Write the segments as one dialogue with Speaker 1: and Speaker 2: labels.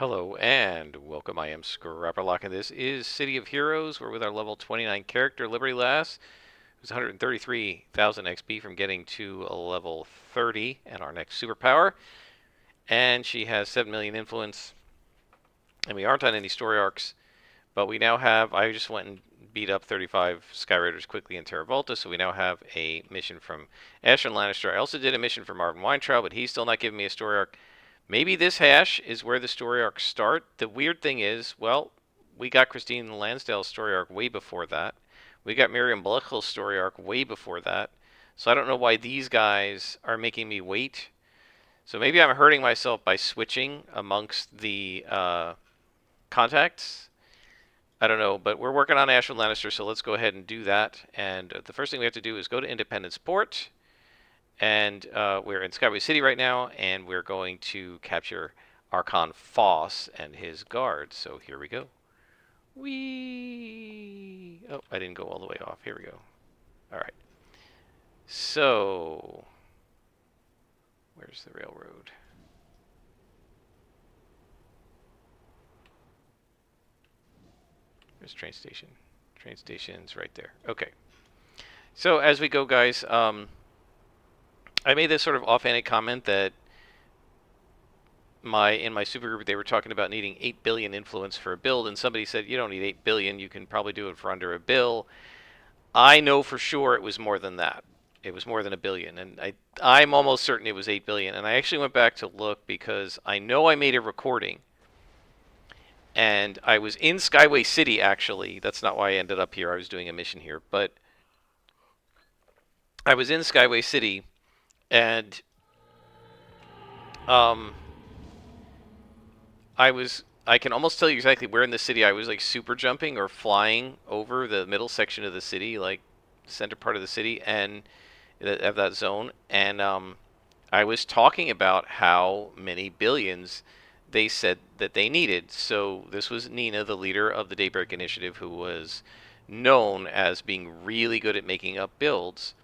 Speaker 1: Hello and welcome. I am Scrapperlock, and this is City of Heroes. We're with our level 29 character, Liberty Lass, who's 133,000 XP from getting to a level 30 and our next superpower. And she has 7 million influence. And we aren't on any story arcs, but we now have. I just went and beat up 35 Skyriders quickly in Terra Volta, so we now have a mission from Ashen Lannister. I also did a mission for Marvin Weintraub, but he's still not giving me a story arc. Maybe this hash is where the story arcs start. The weird thing is, well, we got Christine Lansdale's story arc way before that. We got Miriam Blekel's story arc way before that. So I don't know why these guys are making me wait. So maybe I'm hurting myself by switching amongst the contacts. I don't know, but we're working on Ashwood Lannister, so let's go ahead and do that. And the first thing we have to do is go to Independence Port. And we're in Skyway City right now, and we're going to capture Archon Foss and his guards. So here we go. Whee! Oh, I didn't go all the way off. Here we go. All right. So, where's the railroad? There's train station. Train station's right there. Okay. So as we go, guys, I made this sort of offhanded comment that in my supergroup they were talking about needing 8 billion influence for a build, and somebody said you don't need 8 billion, you can probably do it for under a bill. I know for sure it was more than that. It was more than a billion, and I'm almost certain it was 8 billion. And I actually went back to look because I know I made a recording, and I was in Skyway City actually. That's not why I ended up here. I was doing a mission here, but I was in Skyway City, and um, I can almost tell you exactly where in the city I was, like super jumping or flying over the middle section of the city, like center part of the city, and of that zone. And I was talking about how many billions they said that they needed. So this was Nina, the leader of the Daybreak Initiative, who was known as being really good at making up builds.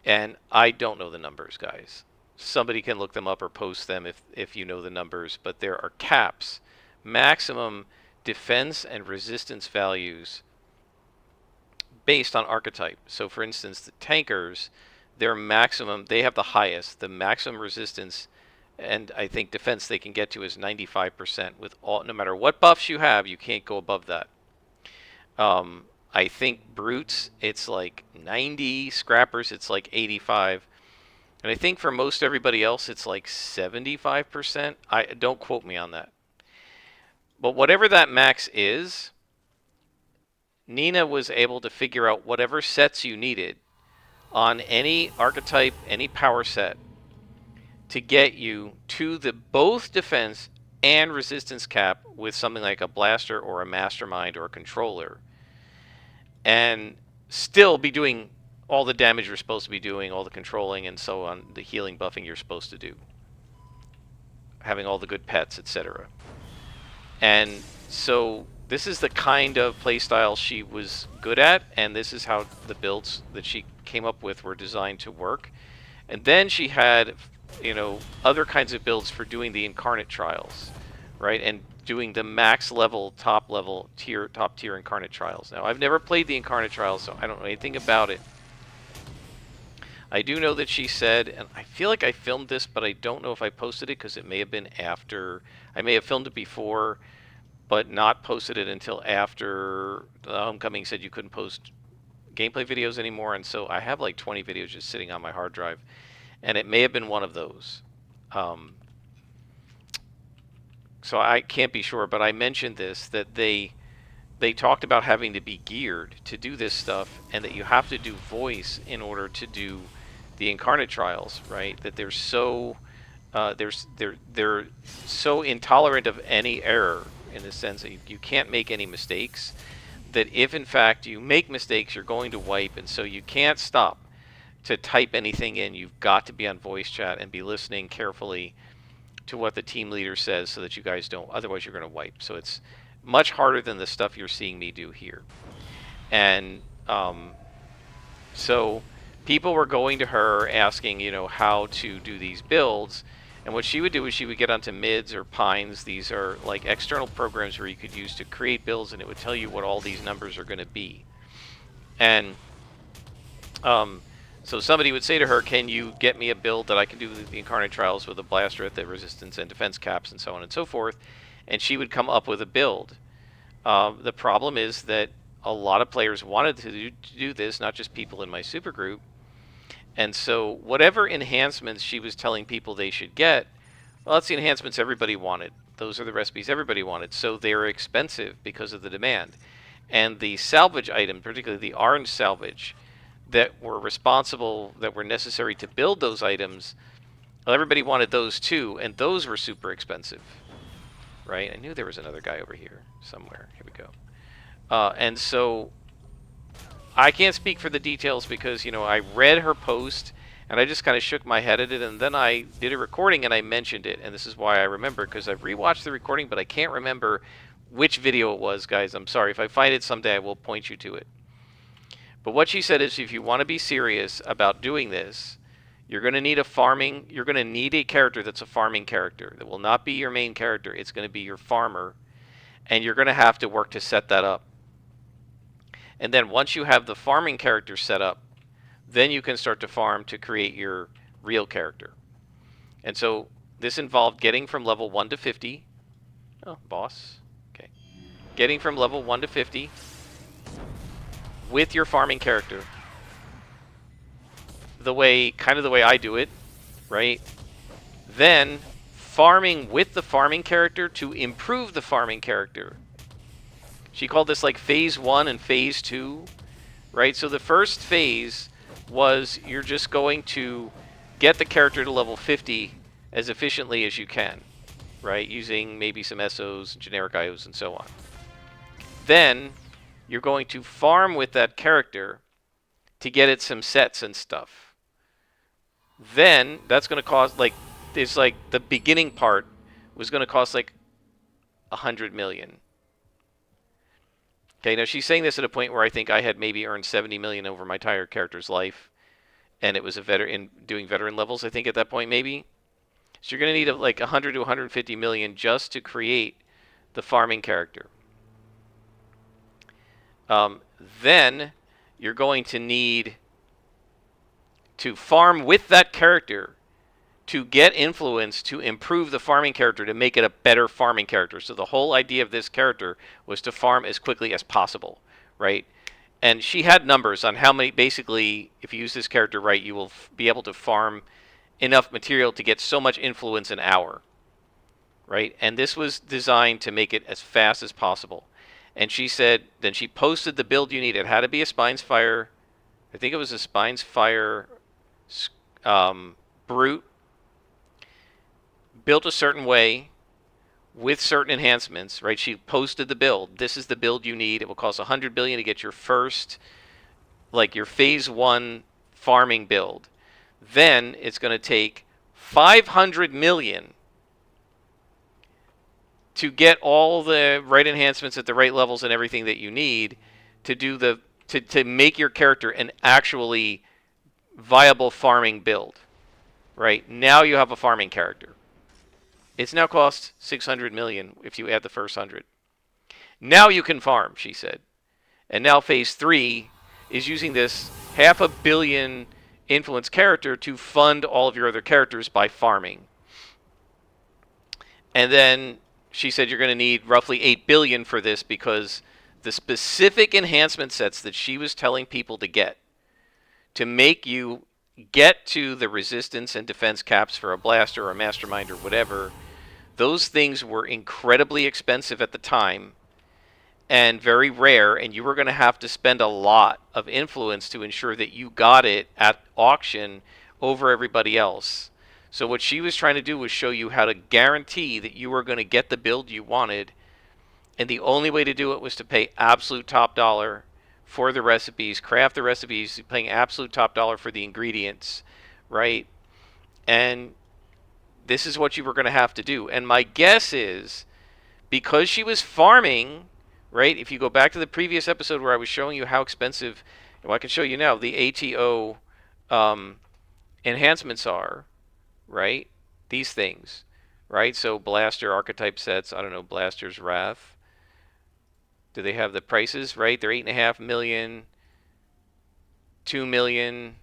Speaker 1: And I don't know the numbers, guys. Somebody can look them up or post them if you know the numbers, but there are caps, maximum defense and resistance values based on archetype. So for instance, the tankers, their maximum, they have the highest, the maximum resistance and I think defense they can get to is 95% with all, no matter what buffs you have, you can't go above that. I think brutes, it's like 90, scrappers, it's like 85. And I think for most everybody else, it's like 75%. Don't quote me on that. But whatever that max is, Nina was able to figure out whatever sets you needed on any archetype, any power set, to get you to the both defense and resistance cap with something like a blaster or a mastermind or a controller, and still be doing all the damage you're supposed to be doing, all the controlling and so on, the healing buffing you're supposed to do, having all the good pets, etc. And so this is the kind of playstyle she was good at, and this is how the builds that she came up with were designed to work. And then she had, other kinds of builds for doing the incarnate trials, right? And doing the max level, top tier incarnate trials. Now, I've never played the incarnate trials, so I don't know anything about it. I do know that she said, and I feel like I filmed this, but I don't know if I posted it because it may have been after. I may have filmed it before, but not posted it until after the Homecoming said you couldn't post gameplay videos anymore. And so I have like 20 videos just sitting on my hard drive, and it may have been one of those. So I can't be sure, but I mentioned this, that they talked about having to be geared to do this stuff, and that you have to do voice in order to do the incarnate trials, right? That they're so they're so intolerant of any error, in the sense that you can't make any mistakes, that if in fact you make mistakes, you're going to wipe, and so you can't stop to type anything in. You've got to be on voice chat and be listening carefully to what the team leader says so that you guys don't, otherwise you're going to wipe. So it's much harder than the stuff you're seeing me do here. And so people were going to her asking, how to do these builds, And what she would do is she would get onto Mids or Pines. These are like external programs where you could use to create builds, and it would tell you what all these numbers are going to be. And so somebody would say to her, can you get me a build that I can do the Incarnate Trials with a blaster at the resistance and defense caps and so on and so forth? And she would come up with a build. The problem is that a lot of players wanted to do this, not just people in my supergroup. And so whatever enhancements she was telling people they should get, well, that's the enhancements everybody wanted. Those are the recipes everybody wanted. So they were expensive because of the demand. And the salvage item, particularly the orange salvage, that were responsible, that were necessary to build those items, well, everybody wanted those too, and those were super expensive, right? I knew there was another guy over here somewhere. Here we go. And so I can't speak for the details because, I read her post and I just kind of shook my head at it, and then I did a recording and I mentioned it, and this is why I remember, because I've rewatched the recording, but I can't remember which video it was, guys. I'm sorry. If I find it someday, I will point you to it. But what she said is, if you want to be serious about doing this, you're going to need you're going to need a character that's a farming character. That will not be your main character. It's going to be your farmer. And you're going to have to work to set that up. And then once you have the farming character set up, then you can start to farm to create your real character. And so this involved getting from level 1 to 50. Oh, boss. Okay. Getting from level 1 to 50 with your farming character. Kind of the way I do it, right? Then farming with the farming character to improve the farming character. She called this like phase 1 and phase 2, right? So the first phase was you're just going to get the character to level 50 as efficiently as you can, right? Using maybe some SOs, generic IOs, and so on. Then you're going to farm with that character to get it some sets and stuff. Then that's going to cost it's like the beginning part was going to cost like 100 million. Okay, now she's saying this at a point where I think I had maybe earned 70 million over my entire character's life, and it was a veteran doing veteran levels, I think, at that point maybe. So you're going to need like 100 to 150 million just to create the farming character. Then you're going to need to farm with that character to get influence to improve the farming character to make it a better farming character. So the whole idea of this character was to farm as quickly as possible, right? And she had numbers on how many, basically, if you use this character right, you will be able to farm enough material to get so much influence an hour, right? And this was designed to make it as fast as possible. And she said, then she posted the build you need. It had to be a Spines Fire, I think it was a Spines Fire Brute, built a certain way with certain enhancements, right? She posted the build. This is the build you need. It will cost 100 billion to get your first, like your phase 1 farming build. Then it's going to take 500 million to get all the right enhancements at the right levels and everything that you need to do to make your character an actually viable farming build. Right? Now you have a farming character. It's now cost 600 million if you add the first 100. Now you can farm, she said. And now phase 3 is using this 500 million influence character to fund all of your other characters by farming. And then she said you're going to need roughly 8 billion for this because the specific enhancement sets that she was telling people to get to make you get to the resistance and defense caps for a blaster or a mastermind or whatever, those things were incredibly expensive at the time and very rare, and you were going to have to spend a lot of influence to ensure that you got it at auction over everybody else. So what she was trying to do was show you how to guarantee that you were going to get the build you wanted, and the only way to do it was to pay absolute top dollar for the recipes, craft the recipes, paying absolute top dollar for the ingredients, right? And this is what you were going to have to do. And my guess is, because she was farming, right? If you go back to the previous episode where I was showing you how expensive, well, I can show you now, the ATO enhancements are, right? These things, right? So Blaster archetype sets, I don't know, Blaster's Wrath. Do they have the prices, right? They're 8.5 million, 2 million.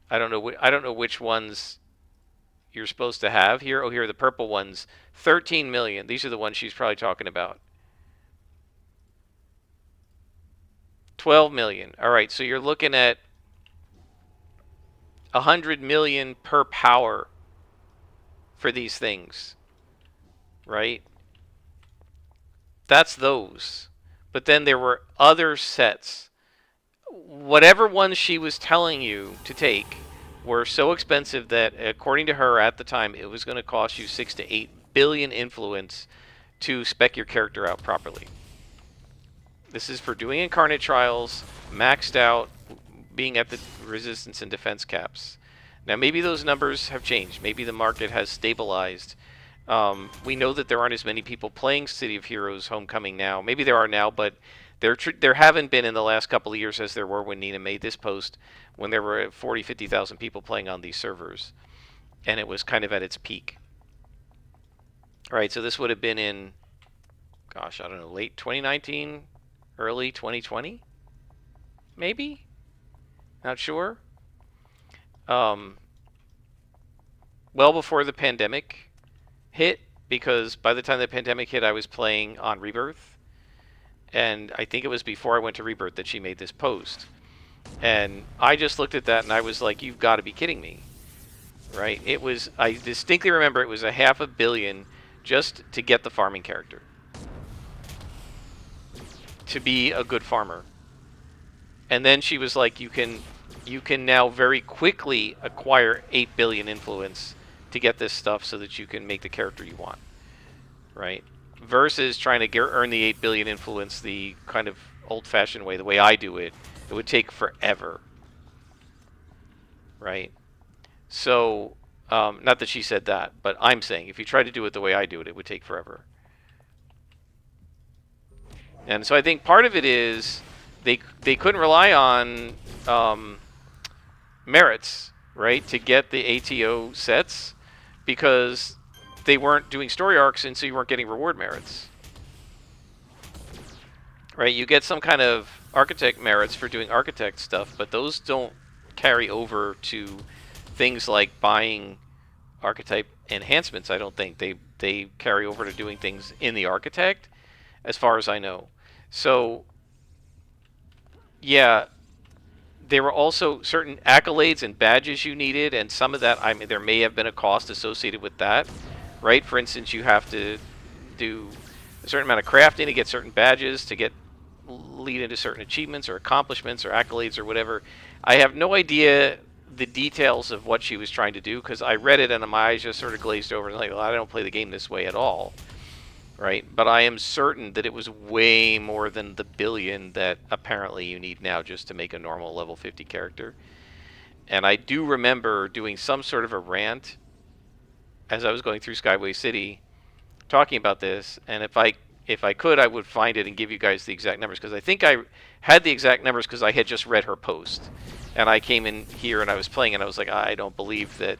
Speaker 1: I don't know which ones you're supposed to have here. Oh, here are the purple ones. 13 million. These are the ones she's probably talking about. 12 million. All right, so you're looking at 100 million per power for these things, right? That's those. But then there were other sets. Whatever ones she was telling you to take were so expensive that, according to her at the time, it was going to cost you 6 to 8 billion influence to spec your character out properly. This is for doing incarnate trials, maxed out, being at the resistance and defense caps. Now, maybe those numbers have changed. Maybe the market has stabilized. We know that there aren't as many people playing City of Heroes Homecoming now. Maybe there are now, but there haven't been in the last couple of years as there were when Nina made this post, when there were 40, 50,000 people playing on these servers. And it was kind of at its peak. All right, so this would have been in, gosh, I don't know, late 2019, early 2020? Maybe? Not sure. Well before the pandemic hit, because by the time the pandemic hit, I was playing on Rebirth. And I think it was before I went to Rebirth that she made this post. And I just looked at that and I was like, you've got to be kidding me. Right? It was, I distinctly remember it was a $500 million just to get the farming character. To be a good farmer. And then she was like, you can now very quickly acquire 8 billion influence to get this stuff so that you can make the character you want. Right? Versus trying to earn the 8 billion influence the kind of old-fashioned way, the way I do it. It would take forever. Right? So, not that she said that, but I'm saying if you try to do it the way I do it, it would take forever. And so I think part of it is they couldn't rely on merits, right, to get the ATO sets because they weren't doing story arcs, and so you weren't getting reward merits. Right? You get some kind of architect merits for doing architect stuff, but those don't carry over to things like buying archetype enhancements. I don't think they carry over to doing things in the architect, as far as I know. So, yeah, there were also certain accolades and badges you needed, and some of that, I mean, there may have been a cost associated with that, right? For instance, you have to do a certain amount of crafting to get certain badges, to get lead into certain achievements or accomplishments or accolades or whatever. I have no idea the details of what she was trying to do because I read it and my eyes just sort of glazed over and like, well, I don't play the game this way at all. Right? But I am certain that it was way more than the billion that apparently you need now just to make a normal level 50 character. And I do remember doing some sort of a rant as I was going through Skyway City talking about this, and if I could, I would find it and give you guys the exact numbers, because I think I had the exact numbers because I had just read her post. And I came in here and I was playing and I was like, I don't believe that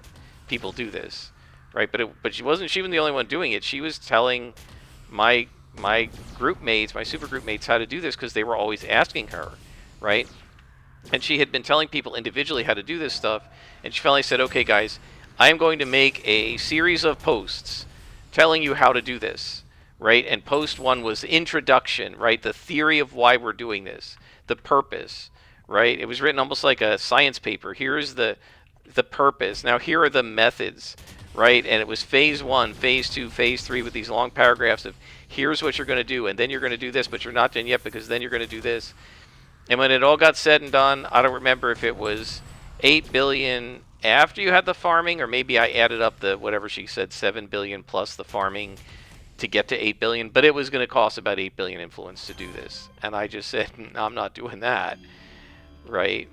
Speaker 1: people do this. Right? But she wasn't even the only one doing it. She was telling my group mates, my super group mates, how to do this because they were always asking her, right? And she had been telling people individually how to do this stuff, and she finally said, okay guys, I am going to make a series of posts telling you how to do this, right? And post one was introduction, right? The theory of why we're doing this, the purpose, right? It was written almost like a science paper. Here's the purpose. Now here are the methods, right? And it was phase 1, phase 2, phase 3 with these long paragraphs of here's what you're going to do, and then you're going to do this, but you're not done yet because then you're going to do this. And when it all got said and done, I don't remember if it was 8 billion after you had the farming, or maybe I added up the whatever she said, 7 billion plus the farming to get to 8 billion, but it was going to cost about 8 billion influence to do this. And I just said, I'm not doing that, right?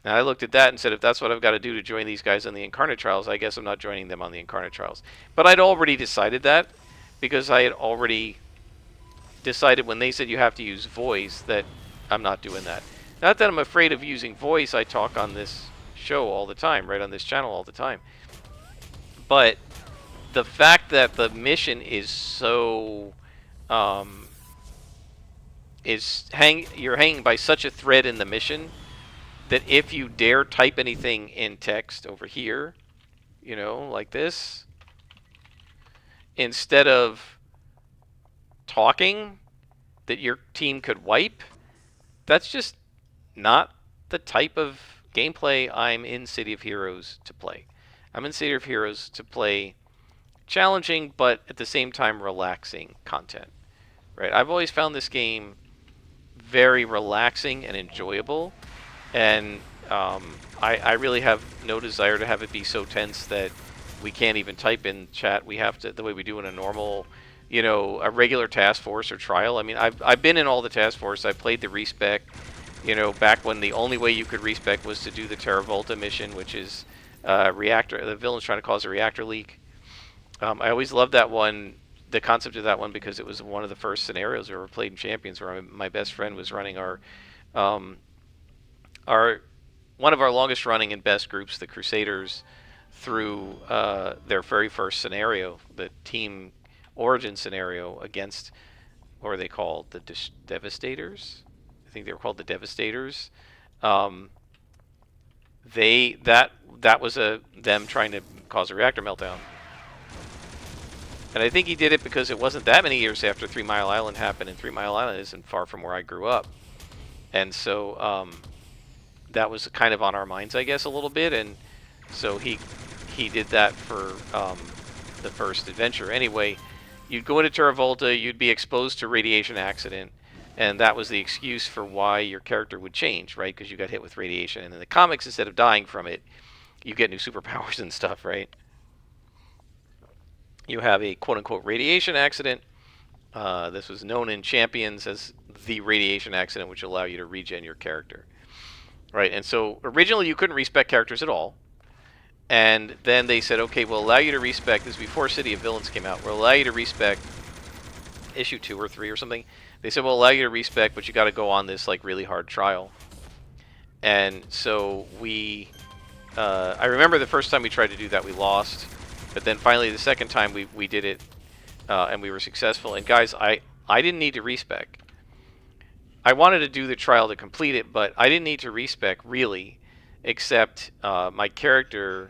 Speaker 1: And I looked at that and said, if that's what I've got to do to join these guys on the Incarnate Trials, I guess I'm not joining them on the Incarnate Trials. But I'd already decided that, because I had already decided when they said you have to use voice that I'm not doing that. Not that I'm afraid of using voice. I talk on this show all the time, right, on this channel all the time. But the fact that the mission is so you're hanging by such a thread in the mission that if you dare type anything in text over here, you know, like this, instead of talking, that your team could wipe, that's just not the type of gameplay I'm in City of Heroes to play. I'm in City of Heroes to play challenging, but at the same time relaxing content, right? I've always found this game very relaxing and enjoyable, and I really have no desire to have it be so tense that we can't even type in chat. We have to, the way we do in a normal, you know, a regular task force or trial. I mean, I've been in all the task force. I played the respec, you know, back when the only way you could respec was to do the Terra Volta mission, which is reactor. The villain's trying to cause a reactor leak. I always loved that one, the concept of that one, because it was one of the first scenarios we ever played in Champions, where my best friend was running um, our one of our longest running and best groups, the Crusaders, through their very first scenario, the team origin scenario against, what were they called, the Devastators? I think they were called the Devastators. That was them trying to cause a reactor meltdown. And I think he did it because it wasn't that many years after 3 Mile Island happened, and 3 Mile Island isn't far from where I grew up. And so that was kind of on our minds, I guess, a little bit. And so he did that for the first adventure. Anyway, you'd go into Terra Volta, you'd be exposed to radiation accident, and that was the excuse for why your character would change, right? Because you got hit with radiation. And in the comics, instead of dying from it, you get new superpowers and stuff, right? You have a quote-unquote radiation accident. This was known in Champions as the radiation accident, which allowed you to regen your character. Right, and so originally you couldn't respec characters at all. And then they said, okay, we'll allow you to respec. This is before City of Villains came out. We'll allow you to respec issue 2 or 3 or something. They said, we'll allow you to respec, but you got to go on this like really hard trial. And so I remember the first time we tried to do that, we lost. But then finally, the second time we did it, and we were successful. And guys, I didn't need to respec. I wanted to do the trial to complete it, but I didn't need to respec really, except my character,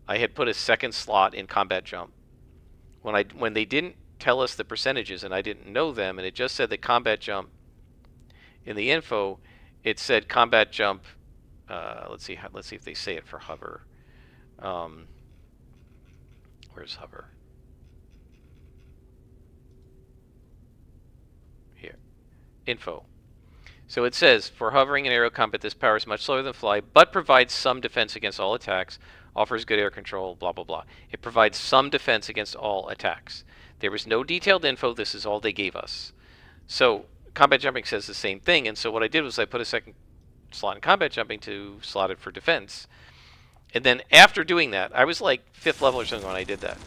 Speaker 1: I had put a second slot in combat jump. When they didn't tell us the percentages and I didn't know them, and it just said that combat jump in the info, it said combat jump. Let's see if they say it for hover. Where's hover? Here. Info. So it says, for hovering and aero combat, this power is much slower than fly, but provides some defense against all attacks, offers good air control, blah, blah, blah. It provides some defense against all attacks. There was no detailed info. This is all they gave us. So combat jumping says the same thing. And so what I did was I put a second slot in combat jumping to slot it for defense. And then after doing that, I was like 5th level or something when I did that.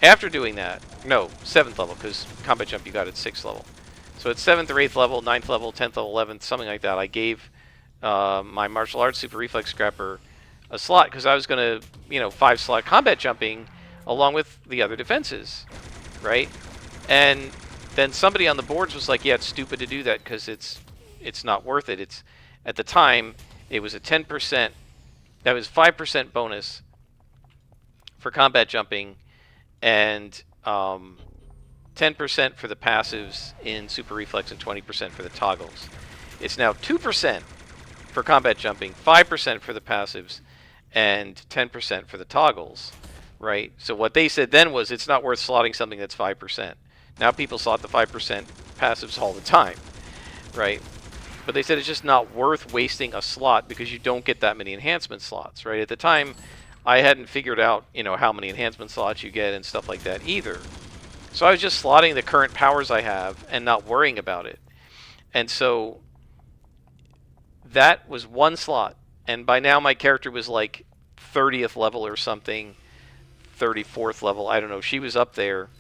Speaker 1: After doing that, no, 7th level, because combat jump you got at 6th level. So at 7th or 8th level, 9th level, 10th level, 11th, something like that, I gave my martial arts super reflex scrapper a slot because I was going to, 5-slot combat jumping along with the other defenses, right? And then somebody on the boards was like, yeah, it's stupid to do that because it's not worth it. At the time, it was a 10%, that was 5% bonus for combat jumping, and 10% for the passives in Super Reflex and 20% for the toggles. It's now 2% for combat jumping, 5% for the passives, and 10% for the toggles, right? So what they said then was it's not worth slotting something that's 5%. Now people slot the 5% passives all the time, right? But they said it's just not worth wasting a slot because you don't get that many enhancement slots, right? At the time, I hadn't figured out, how many enhancement slots you get and stuff like that either. So I was just slotting the current powers I have and not worrying about it. And so that was one slot. And by now my character was like 30th level or something, 34th level. I don't know. She was up there.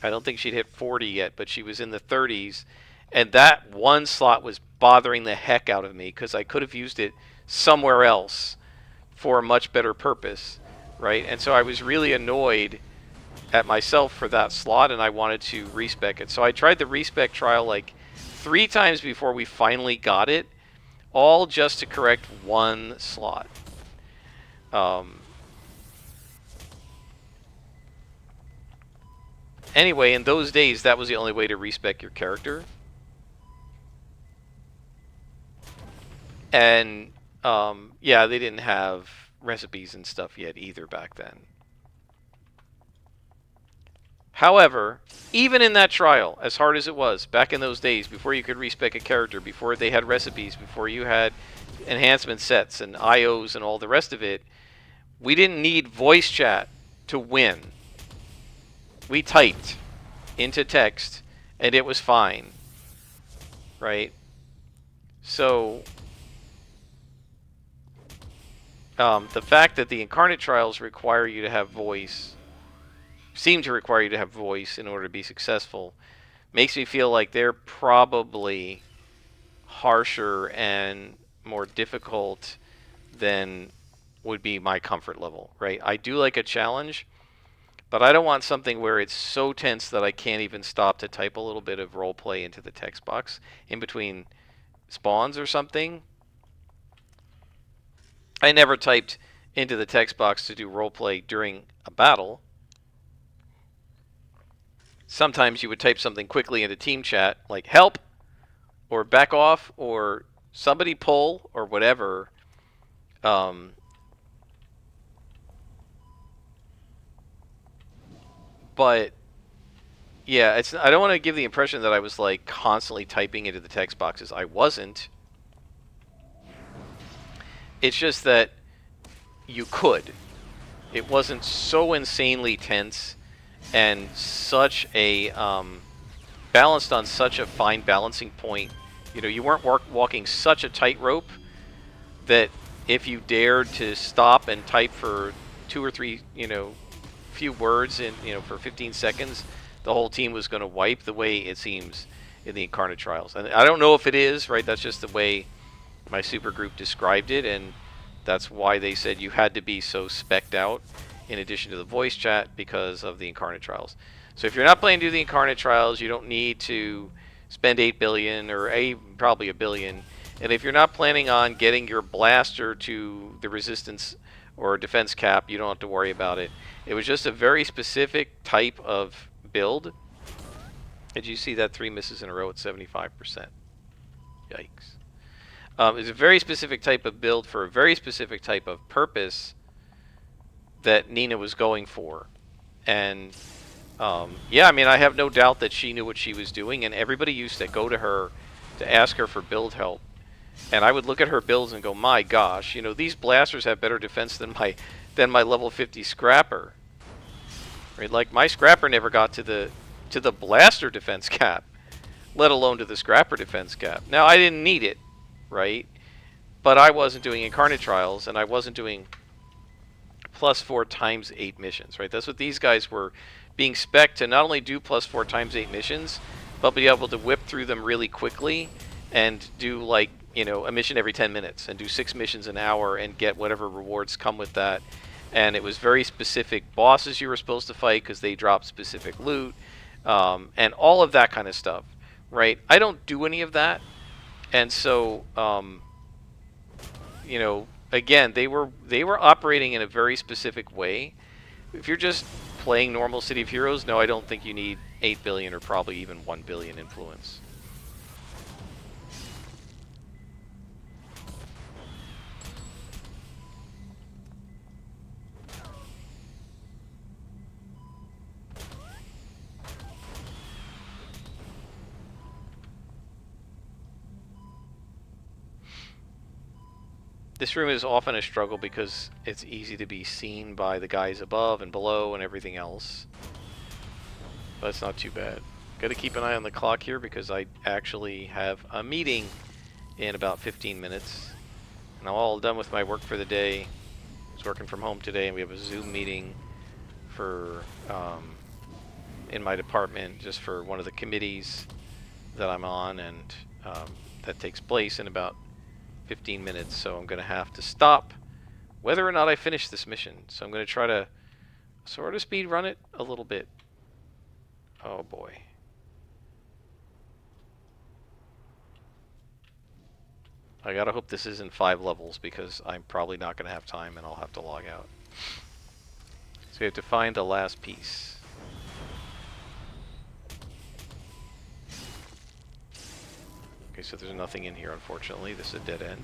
Speaker 1: I don't think she'd hit 40 yet, but she was in the 30s. And that one slot was bothering the heck out of me because I could have used it somewhere else for a much better purpose, right? And so I was really annoyed at myself for that slot, and I wanted to respec it. So I tried the respec trial like 3 times before we finally got it, all just to correct one slot. Anyway, in those days, that was the only way to respec your character. And yeah, they didn't have recipes and stuff yet either back then. However, even in that trial, as hard as it was, back in those days, before you could respec a character, before they had recipes, before you had enhancement sets and IOs and all the rest of it, we didn't need voice chat to win. We typed into text, and it was fine. Right? So, the fact that the Incarnate trials require you to have voice, seem to require you to have voice in order to be successful, makes me feel like they're probably harsher and more difficult than would be my comfort level, right? I do like a challenge, but I don't want something where it's so tense that I can't even stop to type a little bit of roleplay into the text box in between spawns or something. I never typed into the text box to do roleplay during a battle. Sometimes you would type something quickly into team chat, like help, or back off, or somebody pull, or whatever. But yeah, I don't want to give the impression that I was like constantly typing into the text boxes. I wasn't. It's just that you could. It wasn't so insanely tense and such a balanced on such a fine balancing point. You know, you weren't walking such a tightrope that if you dared to stop and type for 2 or 3, few words in, for 15 seconds, the whole team was going to wipe, the way it seems in the Incarnate trials. And I don't know if it is, right? That's just the way my super group described it, and that's why they said you had to be so specced out in addition to the voice chat because of the Incarnate trials. So if you're not planning to do the Incarnate trials, you don't need to spend 8 billion or probably $1 billion. And if you're not planning on getting your blaster to the resistance or defense cap, you don't have to worry about it. It was just a very specific type of build. Did you see that 3 misses in a row at 75%? Yikes. It's a very specific type of build for a very specific type of purpose that Nina was going for. And yeah, I mean, I have no doubt that she knew what she was doing, and everybody used to go to her to ask her for build help. And I would look at her builds and go, my gosh, these blasters have better defense than my level 50 scrapper. Right? Like, my scrapper never got to the blaster defense cap, let alone to the scrapper defense cap. Now, I didn't need it, right? But I wasn't doing Incarnate trials, and I wasn't doing +4 times 8 missions, right? That's what these guys were being spec'd to not only do +4 times 8 missions, but be able to whip through them really quickly and do, like, a mission every 10 minutes and do 6 missions an hour and get whatever rewards come with that. And it was very specific bosses you were supposed to fight because they dropped specific loot, and all of that kind of stuff, right? I don't do any of that. And so, again, they were operating in a very specific way. If you're just playing normal City of Heroes, no, I don't think you need 8 billion or probably even 1 billion influence. This room is often a struggle because it's easy to be seen by the guys above and below and everything else. But it's not too bad. Gotta keep an eye on the clock here because I actually have a meeting in about 15 minutes. And I'm all done with my work for the day. I was working from home today, and we have a Zoom meeting for in my department just for one of the committees that I'm on, and that takes place in about 15 minutes, so I'm going to have to stop whether or not I finish this mission. So I'm going to try to sort of speed run it a little bit. Oh boy. I gotta hope this isn't 5 levels because I'm probably not going to have time and I'll have to log out. So we have to find the last piece. Okay, so there's nothing in here, unfortunately. This is a dead end.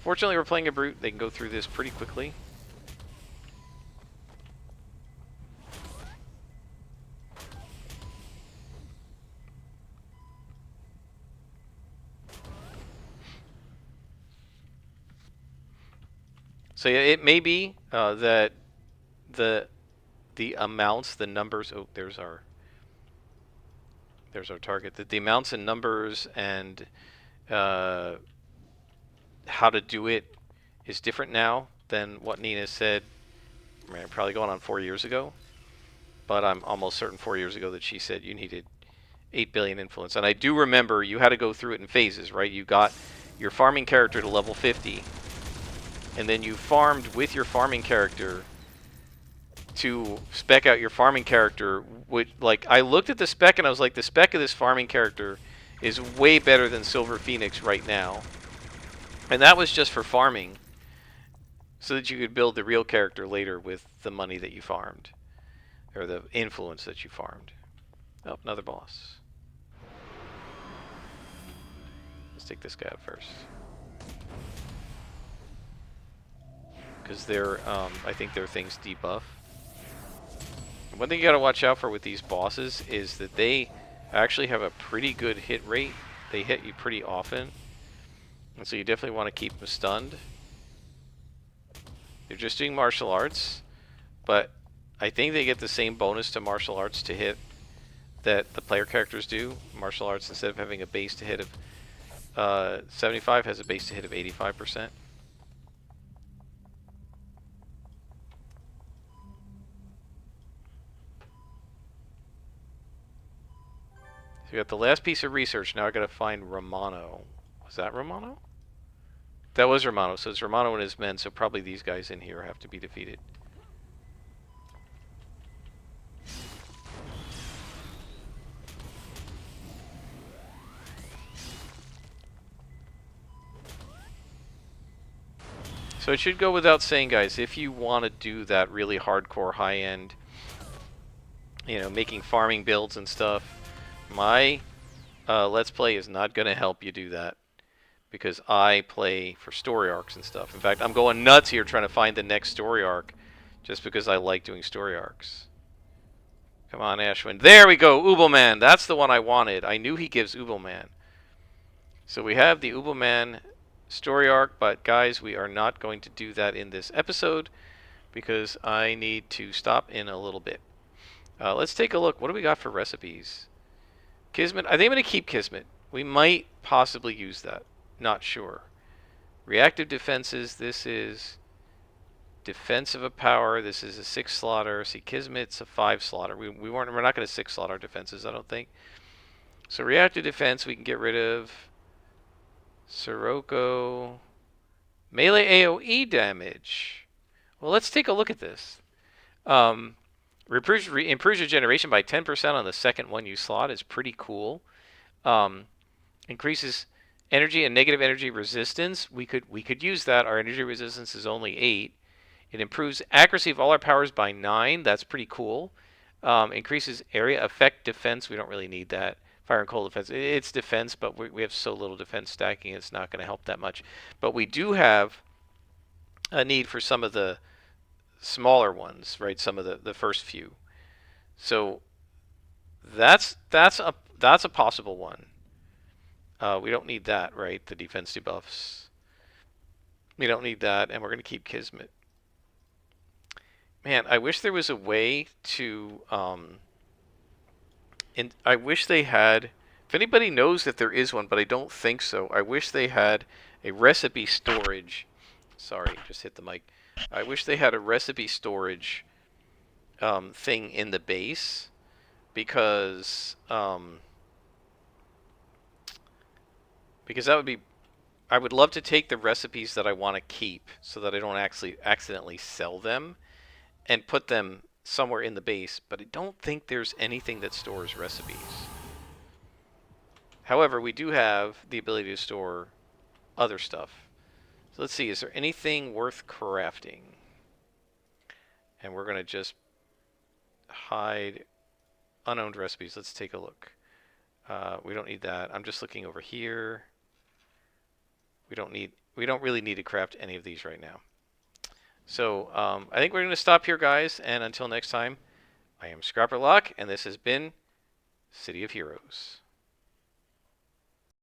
Speaker 1: Fortunately, we're playing a brute. They can go through this pretty quickly. So yeah, it may be that the amounts, the numbers. Oh, there's our target. That the amounts and numbers and how to do it is different now than what Nina said. I mean, probably going on 4 years ago, but I'm almost certain 4 years ago that she said you needed 8 billion influence. And I do remember you had to go through it in phases, right? You got your farming character to level 50, and then you farmed with your farming character to spec out your farming character. Which, like, I looked at the spec and I was like, the spec of this farming character is way better than Silver Phoenix right now. And that was just for farming, so that you could build the real character later with the money that you farmed, or the influence that you farmed. Oh, another boss. Let's take this guy out first. Because they're, I think their things debuff. One thing you gotta watch out for with these bosses is that they actually have a pretty good hit rate. They hit you pretty often. And so you definitely want to keep them stunned. They're just doing martial arts, but I think they get the same bonus to martial arts to hit that the player characters do. Martial arts, instead of having a base to hit of 75, has a base to hit of 85%. So we got the last piece of research. Now I gotta find Romano. Was that Romano? That was Romano. So it's Romano and his men. So probably these guys in here have to be defeated. So it should go without saying, guys, if you want to do that really hardcore, high-end, you know, making farming builds and stuff, my Let's Play is not going to help you do that, because I play for story arcs and stuff. In fact, I'm going nuts here trying to find the next story arc, just because I like doing story arcs. Come on, Ashwin. There we go, Ubelman. That's the one I wanted. I knew he gives Ubelman. So we have the Ubelman story arc, but guys, we are not going to do that in this episode because I need to stop in a little bit. Let's take a look. What do we got for recipes? Kismet. I think I'm going to keep Kismet. We might possibly use that. Not sure. Reactive defenses. This is defensive of power. This is a 6 slaughter. See, Kismet's a 5 slaughter. We're not going to 6 slaughter defenses, I don't think. So reactive defense we can get rid of. Sirocco. Melee AoE damage. Well, let's take a look at this. Improves regeneration by 10% on the second one you slot is pretty cool. Increases energy and negative energy resistance. We could use that. Our energy resistance is only 8. It improves accuracy of all our powers by 9. That's pretty cool. Increases area effect defense. We don't really need that. Fire and cold defense. It's defense, but we have so little defense stacking, it's not going to help that much. But we do have a need for some of the smaller ones, right? Some of the first few. So that's a possible one. We don't need that, right? The defense debuffs. We don't need that, and we're going to keep Kismet. Man, I wish there was a way to and I wish they had, if anybody knows that there is one, but I don't think so, I wish they had a recipe storage. Sorry, just hit the mic. I wish they had a recipe storage thing in the base, because that would be I would love to take the recipes that I want to keep so that I don't actually accidentally sell them and put them somewhere in the base, but I don't think there's anything that stores recipes. However, we do have the ability to store other stuff. So let's see, is there anything worth crafting? And we're going to just hide unowned recipes. Let's take a look. We don't need that. I'm just looking over here. We don't really need to craft any of these right now. So I think we're going to stop here, guys. And until next time, I am Scrapper Lock, and this has been City of Heroes.